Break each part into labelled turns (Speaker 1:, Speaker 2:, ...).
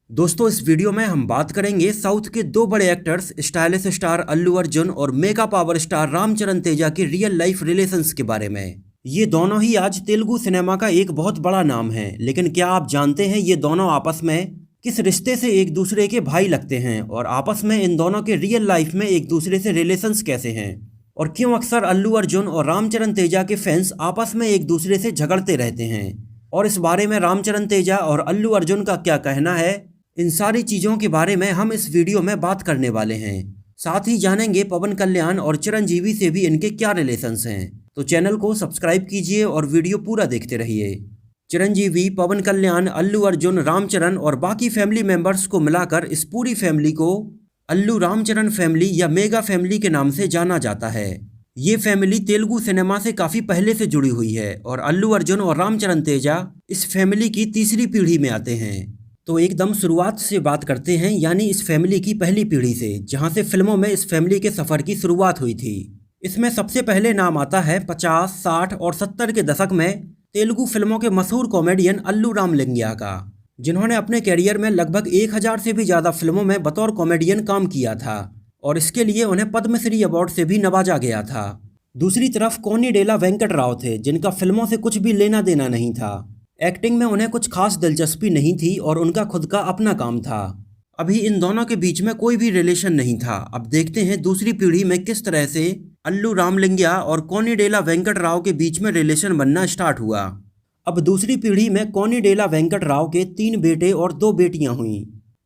Speaker 1: दोस्तों इस वीडियो में हम बात करेंगे साउथ के दो बड़े actors stylish star Allu Arjun और mega power star Ram Charan Teja के रियल लाइफ रिलेशंस के बारे में। ये दोनों ही आज तेलुगु सिनेमा का एक बहुत बड़ा नाम है, लेकिन क्या आप जानते हैं ये दोनों आपस में किस रिश्ते से एक दूसरे के भाई लगते हैं और आपस में इन दोनों के रियल लाइफ में एक दूसरे से रिलेशंस कैसे हैं और क्यों अक्सर अल्लू अर्जुन और रामचरण तेजा के फैंस आपस में एक दूसरे से झगड़ते रहते हैं। और इस बारे में रामचरण तेजा और अल्लू अर्जुन का क्या कहना है, इन सारी चीज़ों के बारे में हम इस वीडियो में बात करने वाले हैं। साथ ही जानेंगे पवन कल्याण और चिरंजीवी से भी इनके क्या रिलेशंस हैं। तो चैनल को सब्सक्राइब कीजिए और वीडियो पूरा देखते रहिए। चिरंजीवी, पवन कल्याण, अल्लू अर्जुन, रामचरण और बाकी फैमिली मेंबर्स को मिलाकर इस पूरी फैमिली को अल्लू रामचरण फैमिली या मेगा फैमिली के नाम से जाना जाता है। ये फैमिली तेलुगु सिनेमा से काफ़ी पहले से जुड़ी हुई है और अल्लू अर्जुन और रामचरण तेजा इस फैमिली की तीसरी पीढ़ी में आते हैं। तो एकदम शुरुआत से बात करते हैं, यानी इस फैमिली की पहली पीढ़ी से, जहां से फिल्मों में इस फैमिली के सफ़र की शुरुआत हुई थी। इसमें सबसे पहले नाम आता है 50, 60 और 70 के दशक में तेलुगु फिल्मों के मशहूर कॉमेडियन अल्लू रामलिंगय्या का, जिन्होंने अपने कैरियर में लगभग 1000 से भी ज़्यादा फिल्मों में बतौर कॉमेडियन काम किया था और इसके लिए उन्हें पद्मश्री अवार्ड से भी नवाजा गया था। दूसरी तरफ कोन्नीडेला वेंकट राव थे, जिनका फिल्मों से कुछ भी लेना देना नहीं था। एक्टिंग में उन्हें कुछ खास दिलचस्पी नहीं थी और उनका खुद का अपना काम था। अभी इन दोनों के बीच में कोई भी रिलेशन नहीं था। अब देखते हैं दूसरी पीढ़ी में किस तरह से अल्लू रामलिंगय्या और कोन्नीडेला वेंकट राव के बीच में रिलेशन बनना स्टार्ट हुआ। अब दूसरी पीढ़ी में कोन्नीडेला वेंकट राव के 3 बेटे और 2 बेटियां हुईं।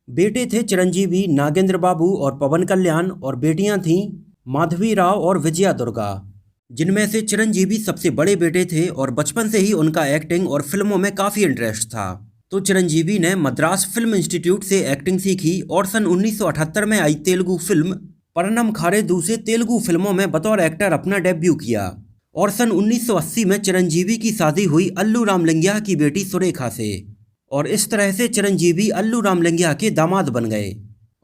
Speaker 1: बेटे थे चिरंजीवी, नागेंद्र बाबू और पवन कल्याण, और बेटियां थीं माधवी राव और विजया दुर्गा, जिनमें से चिरंजीवी सबसे बड़े बेटे थे और बचपन से ही उनका एक्टिंग और फिल्मों में काफ़ी इंटरेस्ट था। तो चिरंजीवी ने मद्रास फिल्म इंस्टीट्यूट से एक्टिंग सीखी और सन 1978 में आई तेलुगु फिल्म परनम खारेदू से तेलुगु फिल्मों में बतौर एक्टर अपना डेब्यू किया। और सन 1980 में चिरंजीवी की शादी हुई अल्लू रामलिंगय्या की बेटी सुरेखा से, और इस तरह से चिरंजीवी अल्लू रामलिंगय्या के दामाद बन गए।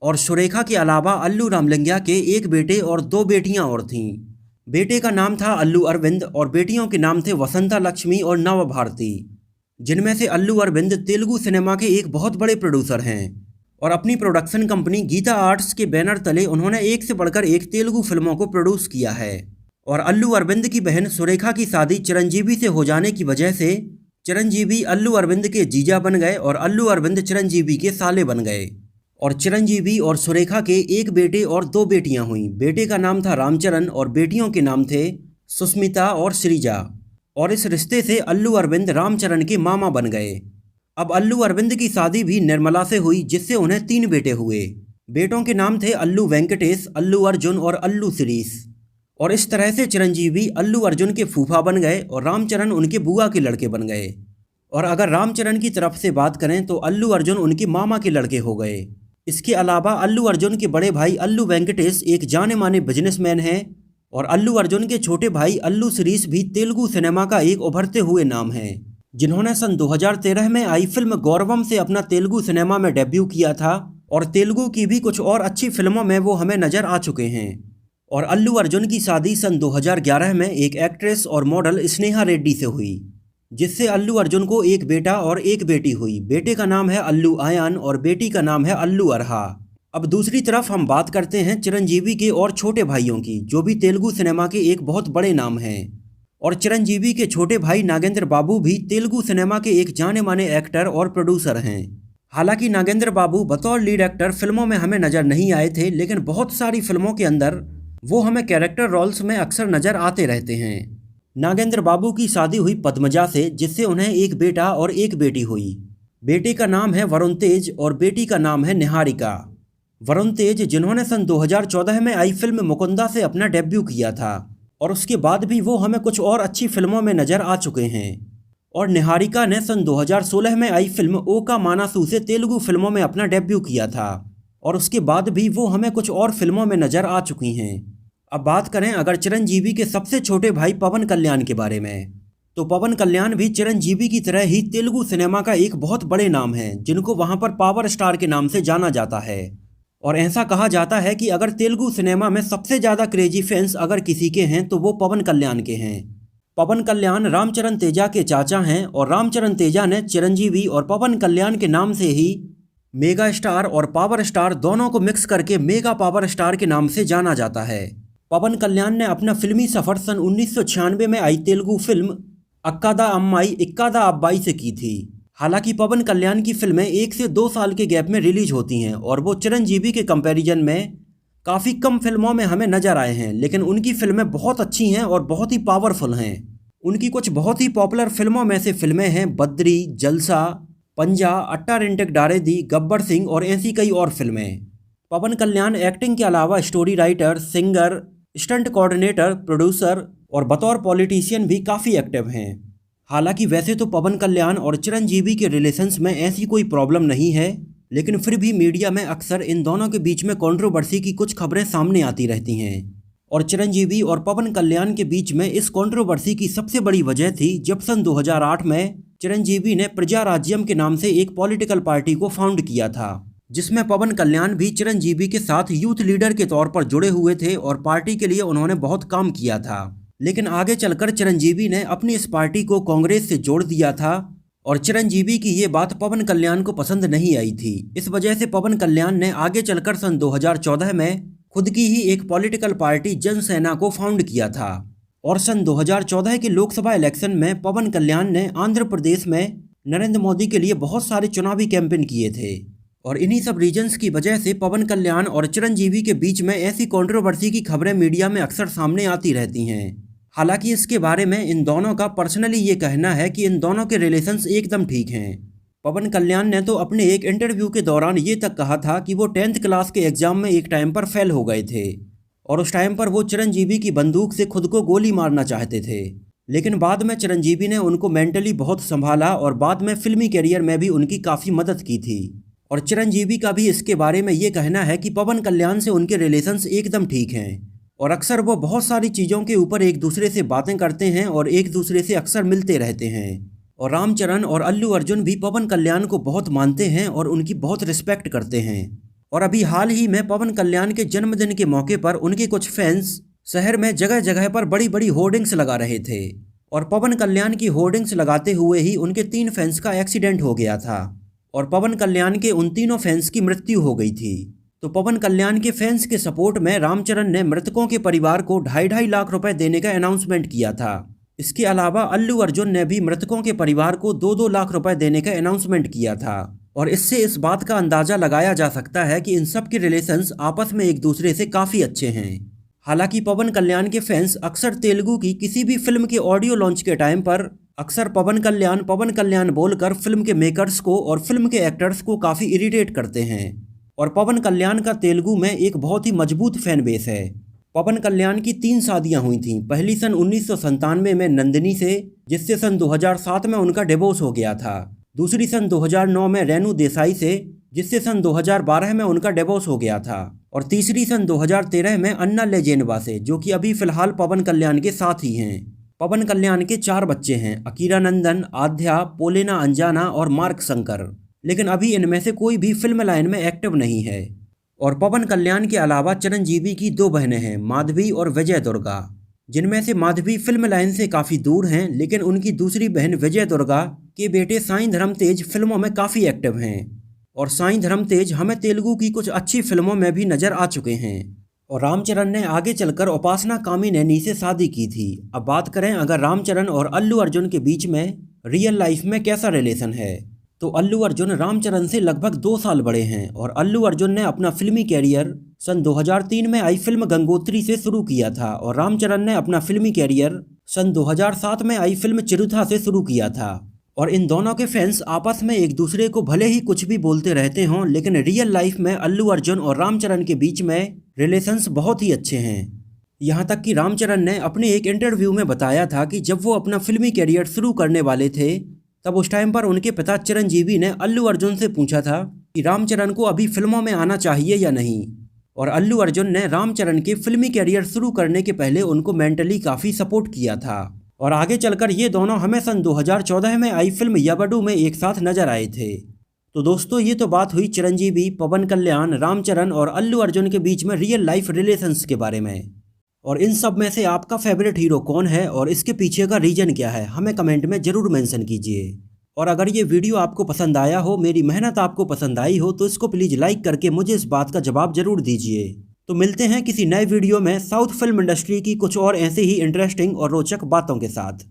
Speaker 1: और सुरेखा के अलावा अल्लू रामलिंगय्या के एक बेटे और 2 बेटियां और थीं। बेटे का नाम था अल्लू अरविंद और बेटियों के नाम थे वसंता लक्ष्मी और नव भारती, जिनमें से अल्लू अरविंद तेलुगु सिनेमा के एक बहुत बड़े प्रोड्यूसर हैं और अपनी प्रोडक्शन कंपनी गीता आर्ट्स के बैनर तले उन्होंने एक से बढ़कर एक तेलुगु फिल्मों को प्रोड्यूस किया है। और अल्लू अरविंद की बहन सुरेखा की शादी चिरंजीवी से हो जाने की वजह से चिरंजीवी अल्लू अरविंद के जीजा बन गए और अल्लू अरविंद चिरंजीवी के साले बन गए। और चिरंजीवी और सुरेखा के एक बेटे और 2 बेटियां हुईं। बेटे का नाम था रामचरण और बेटियों के नाम थे सुस्मिता और श्रीजा। और इस रिश्ते से अल्लू अरविंद रामचरण के मामा बन गए। अब अल्लू अरविंद की शादी भी निर्मला से हुई, जिससे उन्हें 3 बेटे हुए। बेटों के नाम थे अल्लू वेंकटेश, अल्लू अर्जुन और अल्लू शिरीष। और इस तरह से चिरंजीवी अल्लू अर्जुन के फूफा बन गए और रामचरण उनके बुआ के लड़के बन गए। और अगर रामचरण की तरफ से बात करें तो अल्लू अर्जुन उनके मामा के लड़के हो गए। इसके अलावा अल्लू अर्जुन के बड़े भाई अल्लू वेंकटेश एक जाने माने बिजनेसमैन हैं और अल्लू अर्जुन के छोटे भाई अल्लू शिरीष भी तेलुगु सिनेमा का एक उभरते हुए नाम है, जिन्होंने सन 2013 में आई फिल्म गौरवम से अपना तेलुगु सिनेमा में डेब्यू किया था और तेलुगु की भी कुछ और अच्छी फिल्मों में वो हमें नजर आ चुके हैं। और अल्लू अर्जुन की शादी सन 2011 में एक एक्ट्रेस और मॉडल स्नेहा रेड्डी से हुई, जिससे अल्लू अर्जुन को एक बेटा और एक बेटी हुई। बेटे का नाम है अल्लू आयान और बेटी का नाम है अल्लू अरहा। अब दूसरी तरफ हम बात करते हैं चिरंजीवी के और छोटे भाइयों की, जो भी तेलुगु सिनेमा के एक बहुत बड़े नाम हैं। और चिरंजीवी के छोटे भाई नागेंद्र बाबू भी तेलुगु सिनेमा के एक जाने माने एक्टर और प्रोड्यूसर हैं। हालांकि नागेंद्र बाबू बतौर लीड एक्टर फिल्मों में हमें नजर नहीं आए थे, लेकिन बहुत सारी फिल्मों के अंदर वो हमें कैरेक्टर रोल्स में अक्सर नजर आते रहते हैं। नागेंद्र बाबू की शादी हुई पद्मजा से, जिससे उन्हें एक बेटा और एक बेटी हुई। बेटे का नाम है वरुण तेज और बेटी का नाम है निहारिका। वरुण तेज, जिन्होंने सन 2014 में आई फिल्म मुकुंदा से अपना डेब्यू किया था और उसके बाद भी वो हमें कुछ और अच्छी फिल्मों में नजर आ चुके हैं। और निहारिका ने सन 2016 में आई फिल्म ओका मानासू से तेलुगु फिल्मों में अपना डेब्यू किया था और उसके बाद भी वो हमें कुछ और फिल्मों में नजर आ चुकी हैं। अब बात करें अगर चिरंजीवी के सबसे छोटे भाई पवन कल्याण के बारे में, तो पवन कल्याण भी चिरंजीवी की तरह ही तेलुगु सिनेमा का एक बहुत बड़े नाम है, जिनको वहां पर पावर स्टार के नाम से जाना जाता है। और ऐसा कहा जाता है कि अगर तेलुगु सिनेमा में सबसे ज़्यादा क्रेजी फैंस अगर किसी के हैं तो वो पवन कल्याण के हैं। पवन कल्याण रामचरण तेजा के चाचा हैं और रामचरण तेजा ने चिरंजीवी और पवन कल्याण के नाम से ही मेगा स्टार और पावर स्टार दोनों को मिक्स करके मेगा पावर स्टार के नाम से जाना जाता है। पवन कल्याण ने अपना फिल्मी सफर सन 1996 में आई तेलुगु फिल्म अक्कादा अम्माई इक्कादा अब्बाई से की थी। हालांकि पवन कल्याण की फिल्में 1 से 2 साल के गैप में रिलीज होती हैं और वो चिरंजीवी के कंपैरिजन में काफ़ी कम फिल्मों में हमें नजर आए हैं, लेकिन उनकी फिल्में बहुत अच्छी हैं और बहुत ही पावरफुल हैं। उनकी कुछ बहुत ही पॉपुलर फिल्मों में से फिल्में हैं बद्री, जलसा, पंजा, अट्टा रेंटेक डारेदी, गब्बर सिंह और ऐसी कई और फिल्में। पवन कल्याण एक्टिंग के अलावा story writer, singer, stunt coordinator, producer और बतौर पॉलिटिशियन भी काफ़ी एक्टिव हैं। हालांकि वैसे तो पवन कल्याण और चिरंजीवी के रिलेशंस में ऐसी कोई प्रॉब्लम नहीं है, लेकिन फिर भी मीडिया में अक्सर इन दोनों के बीच में कंट्रोवर्सी की कुछ खबरें सामने आती रहती हैं। और चिरंजीवी और पवन कल्याण के बीच में इस कंट्रोवर्सी की सबसे बड़ी वजह थी जब सन 2008 में चिरंजीवी ने प्रजा राज्यम के नाम से एक पॉलिटिकल पार्टी को फाउंड किया था, जिसमें पवन कल्याण भी चिरंजीवी के साथ यूथ लीडर के तौर पर जुड़े हुए थे और पार्टी के लिए उन्होंने बहुत काम किया था। लेकिन आगे चलकर चिरंजीवी ने अपनी इस पार्टी को कांग्रेस से जोड़ दिया था और चिरंजीवी की ये बात पवन कल्याण को पसंद नहीं आई थी। इस वजह से पवन कल्याण ने आगे चलकर सन 2014 में खुद की ही एक पॉलिटिकल पार्टी जनसेना को फाउंड किया था। और सन 2014 के लोकसभा इलेक्शन में पवन कल्याण ने आंध्र प्रदेश में नरेंद्र मोदी के लिए बहुत सारे चुनावी कैंपेन किए थे। और इन्हीं सब रीजंस की वजह से पवन कल्याण और चिरंजीवी के बीच में ऐसी कंट्रोवर्सी की खबरें मीडिया में अक्सर सामने आती रहती हैं। हालांकि इसके बारे में इन दोनों का पर्सनली ये कहना है कि इन दोनों के रिलेशंस एकदम ठीक हैं। पवन कल्याण ने तो अपने एक इंटरव्यू के दौरान ये तक कहा था कि वो 10th क्लास के एग्जाम में एक टाइम पर फेल हो गए थे और उस टाइम पर वो चिरंजीवी की बंदूक से खुद को गोली मारना चाहते थे, लेकिन बाद में चिरंजीवी ने उनको मेंटली बहुत संभाला और बाद में फिल्मी करियर में भी उनकी काफ़ी मदद की थी। और चिरंजीवी का भी इसके बारे में ये कहना है कि पवन कल्याण से उनके रिलेशंस एकदम ठीक हैं और अक्सर वो बहुत सारी चीज़ों के ऊपर एक दूसरे से बातें करते हैं और एक दूसरे से अक्सर मिलते रहते हैं। और रामचरण और अल्लू अर्जुन भी पवन कल्याण को बहुत मानते हैं और उनकी बहुत रिस्पेक्ट करते हैं। और अभी हाल ही में पवन कल्याण के जन्मदिन के मौके पर उनके कुछ फैंस शहर में जगह जगह पर बड़ी बड़ी होर्डिंग्स लगा रहे थे और पवन कल्याण की होर्डिंग्स लगाते हुए ही उनके 3 फैंस का एक्सीडेंट हो गया था और पवन कल्याण के उन तीनों फैंस की मृत्यु हो गई थी। तो पवन कल्याण के फैंस के सपोर्ट में रामचरण ने मृतकों के परिवार को 2.5 लाख रुपए देने का अनाउंसमेंट किया था। इसके अलावा अल्लू अर्जुन ने भी मृतकों के परिवार को 2-2 लाख रुपए देने का अनाउंसमेंट किया था। और इससे इस बात का अंदाजा लगाया जा सकता है कि इन सब के रिलेशंस आपस में एक दूसरे से काफ़ी अच्छे हैं। हालांकि पवन कल्याण के फैंस अक्सर तेलुगु की किसी भी फिल्म के ऑडियो लॉन्च के टाइम पर अक्सर पवन कल्याण बोलकर फिल्म के मेकर्स को और फिल्म के एक्टर्स को काफ़ी इरिटेट करते हैं। और पवन कल्याण का तेलुगु में एक बहुत ही मजबूत फैन बेस है। पवन कल्याण की 3 शादियां हुई थीं। पहली सन 1997 में नंदिनी से, जिससे सन 2007 में उनका डिवोर्स हो गया था। दूसरी सन 2009 में रेणु देसाई से, जिससे सन 2012 में उनका डिवोर्स हो गया था। और तीसरी सन 2013 में अन्ना लेजेंडवा से, जो कि अभी फिलहाल पवन कल्याण के साथ ही हैं। पवन कल्याण के 4 बच्चे हैं, अकीरा नंदन, आध्या, पोलेना अंजाना और मार्क शंकर। लेकिन अभी इनमें से कोई भी फिल्म लाइन में एक्टिव नहीं है। और पवन कल्याण के अलावा चिरंजीवी की 2 बहनें हैं, माधवी और विजय दुर्गा, जिनमें से माधवी फिल्म लाइन से काफ़ी दूर हैं, लेकिन उनकी दूसरी बहन विजय दुर्गा के बेटे साई धर्म तेज फिल्मों में काफ़ी एक्टिव हैं। और साई धर्म तेज हमें तेलुगु की कुछ अच्छी फिल्मों में भी नज़र आ चुके हैं। और रामचरण ने आगे चलकर उपासना कामिनेनी से शादी की थी। अब बात करें अगर रामचरण और अल्लू अर्जुन के बीच में रियल लाइफ में कैसा रिलेशन है, तो अल्लू अर्जुन रामचरण से लगभग 2 साल बड़े हैं। और अल्लू अर्जुन ने अपना फिल्मी कैरियर सन 2003 में आई फिल्म गंगोत्री से शुरू किया था और रामचरण ने अपना फिल्मी कैरियर सन 2007 में आई फिल्म चिरुथा से शुरू किया था। और इन दोनों के फैंस आपस में एक दूसरे को भले ही कुछ भी बोलते रहते हों, लेकिन रियल लाइफ में अल्लू अर्जुन और रामचरण के बीच में रिलेशंस बहुत ही अच्छे हैं। यहाँ तक कि रामचरण ने अपने एक इंटरव्यू में बताया था कि जब वो अपना फिल्मी कैरियर शुरू करने वाले थे, तब उस टाइम पर उनके पिता चिरंजीवी ने अल्लू अर्जुन से पूछा था कि रामचरण को अभी फिल्मों में आना चाहिए या नहीं। और अल्लू अर्जुन ने रामचरण के फिल्मी कैरियर शुरू करने के पहले उनको मेंटली काफ़ी सपोर्ट किया था। और आगे चलकर ये दोनों हमें सन 2014 में आई फिल्म याबडू में एक साथ नजर आए थे। तो दोस्तों, ये तो बात हुई चिरंजीवी, पवन कल्याण, रामचरण और अल्लू अर्जुन के बीच में रियल लाइफ रिलेशंस के बारे में। और इन सब में से आपका फेवरेट हीरो कौन है और इसके पीछे का रीजन क्या है, हमें कमेंट में ज़रूर मेंशन कीजिए। और अगर ये वीडियो आपको पसंद आया हो, मेरी मेहनत आपको पसंद आई हो, तो इसको प्लीज़ लाइक करके मुझे इस बात का जवाब जरूर दीजिए। तो मिलते हैं किसी नए वीडियो में साउथ फिल्म इंडस्ट्री की कुछ और ऐसे ही इंटरेस्टिंग और रोचक बातों के साथ।